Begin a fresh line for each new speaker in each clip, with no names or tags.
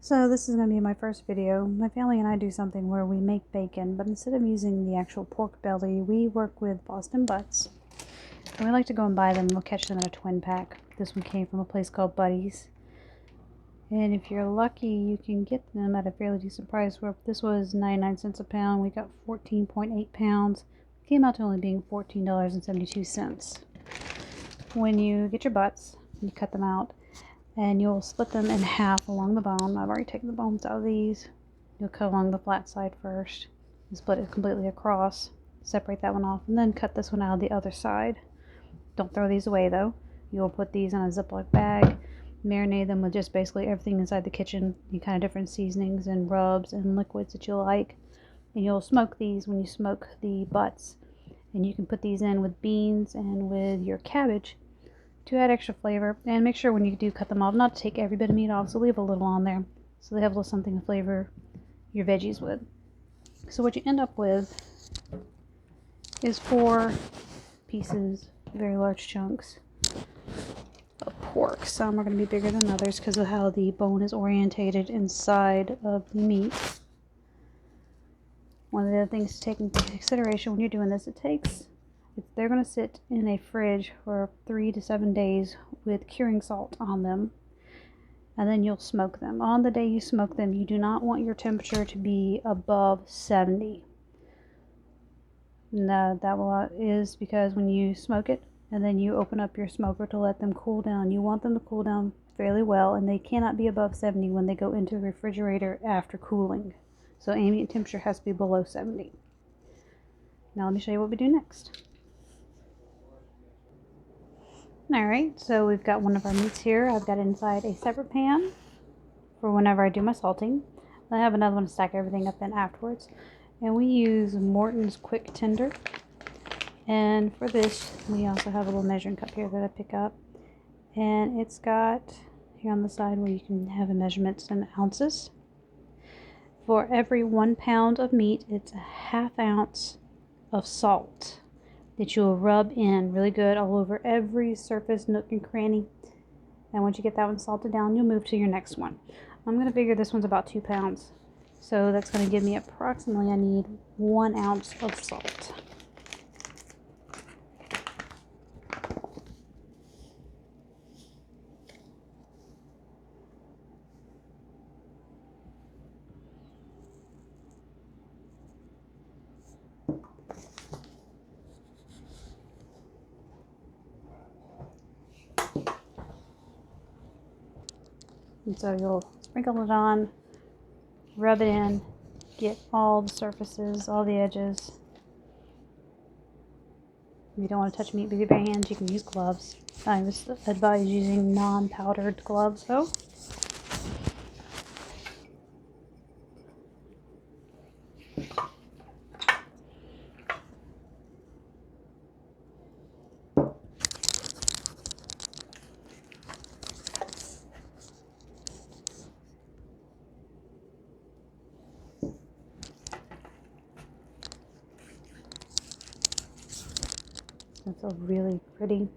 So this is going to be my first video. My family and I do something where we make bacon, but instead of using the actual pork belly, we work with Boston butts. And we like to go and buy them. We'll catch them in a twin pack. This one came from a place called Buddy's. And if you're lucky, you can get them at a fairly decent price. Where this was 99 cents a pound. We got 14.8 pounds. It came out to only being $14.72. When you get your butts, you cut them out. And you'll split them in half along the bone. I've already taken the bones out of these. You'll cut along the flat side first and split it completely across. Separate that one off and then cut this one out of the other side. Don't throw these away though. You'll put these in a Ziploc bag, marinate them with just basically everything inside the kitchen, the kind of different seasonings and rubs and liquids that you like. And you'll smoke these when you smoke the butts. And you can put these in with beans and with your cabbage to add extra flavor. And make sure when you do cut them off not to take every bit of meat off, so leave a little on there so they have a little something to flavor your veggies with. So what you end up with is 4 pieces, very large chunks of pork. Some are going to be bigger than others because of how the bone is orientated inside of the meat. One of the other things to take into consideration when you're doing this, they're going to sit in a fridge for 3 to 7 days with curing salt on them, and then you'll smoke them. On the day you smoke them, you do not want your temperature to be above 70. No, that is because when you smoke it and then you open up your smoker to let them cool down, you want them to cool down fairly well, and they cannot be above 70 when they go into the refrigerator after cooling. So ambient temperature has to be below 70. Now let me show you what we do next. Alright, so we've got one of our meats here. I've got inside a separate pan for whenever I do my salting. I have another one to stack everything up in afterwards. And we use Morton's Quick Tender. And for this, we also have a little measuring cup here that I pick up. And it's got here on the side where you can have the measurements in ounces. For every 1 pound of meat, it's a 1/2 ounce of salt that you'll rub in really good all over every surface, nook and cranny. And once you get that one salted down, you'll move to your next one. I'm going to figure this one's about 2 pounds. So that's going to give me approximately, I need 1 ounce of salt. And so you'll sprinkle it on, rub it in, get all the surfaces, all the edges. If you don't want to touch meat with your bare hands, you can use gloves. I would advise using non-powdered gloves though. It's all really pretty.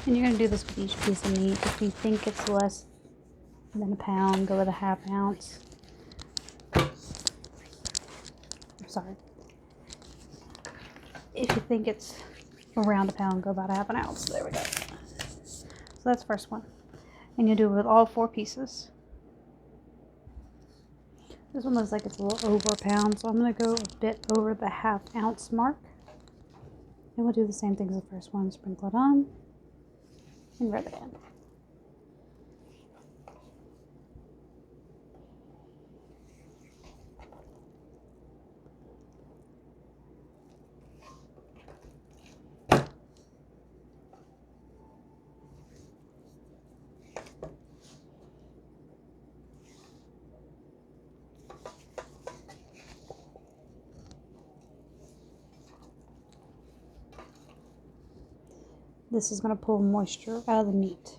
And you're going to do this with each piece of meat. If you think it's less than a pound, go with a 1/2 ounce. Sorry. If you think it's around a pound, go about 1/2 ounce. There we go. So that's the first one. And you'll do it with all 4 pieces. This one looks like it's a little over a pound, so I'm going to go a bit over the 1/2 ounce mark. And we'll do the same thing as the first one. Sprinkle it on and rub it in. This is going to pull moisture out of the meat.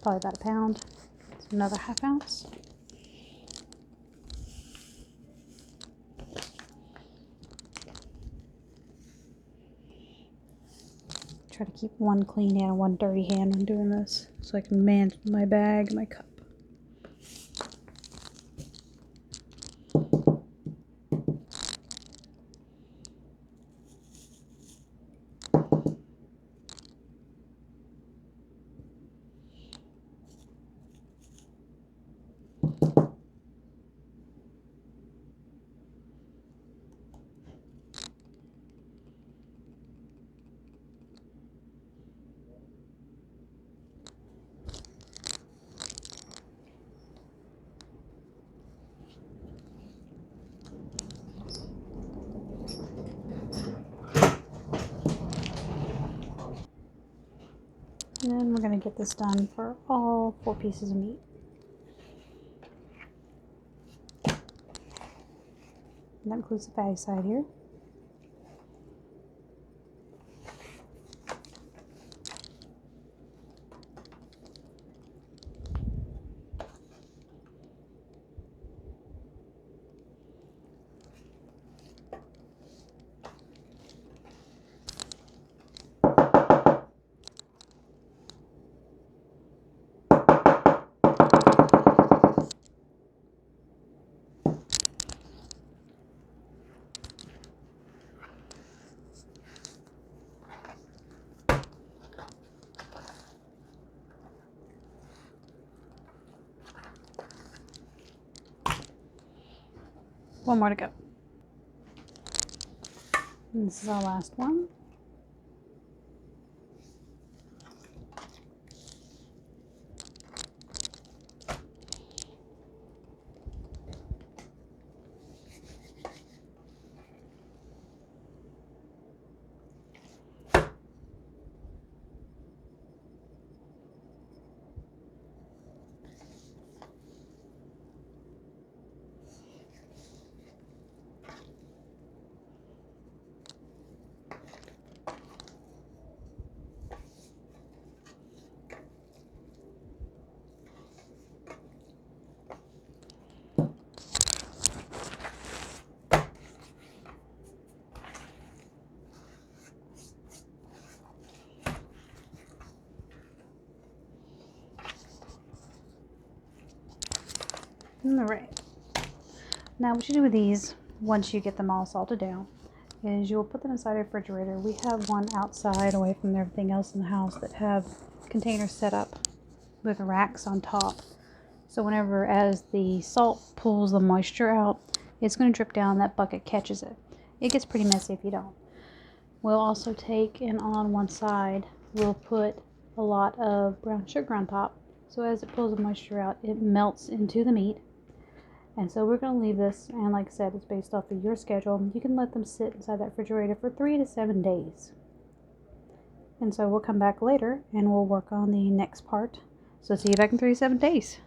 probably about a pound. So another 1/2 ounce. Try to keep one clean hand and one dirty hand when doing this, so I can manage my bag, my cup. And then we're going to get this done for all 4 pieces of meat. And that includes the fatty side here. One more to go. And this is our last one. Alright, now what you do with these, once you get them all salted down, is you'll put them inside a refrigerator. We have one outside away from everything else in the house that have containers set up with racks on top. So whenever, as the salt pulls the moisture out, it's going to drip down, that bucket catches it. It gets pretty messy if you don't. We'll also take, and on one side, we'll put a lot of brown sugar on top. So as it pulls the moisture out, it melts into the meat. And so we're going to leave this, and like I said, it's based off of your schedule. You can let them sit inside that refrigerator for 3 to 7 days. And so we'll come back later and we'll work on the next part. So see you back in 3 to 7 days.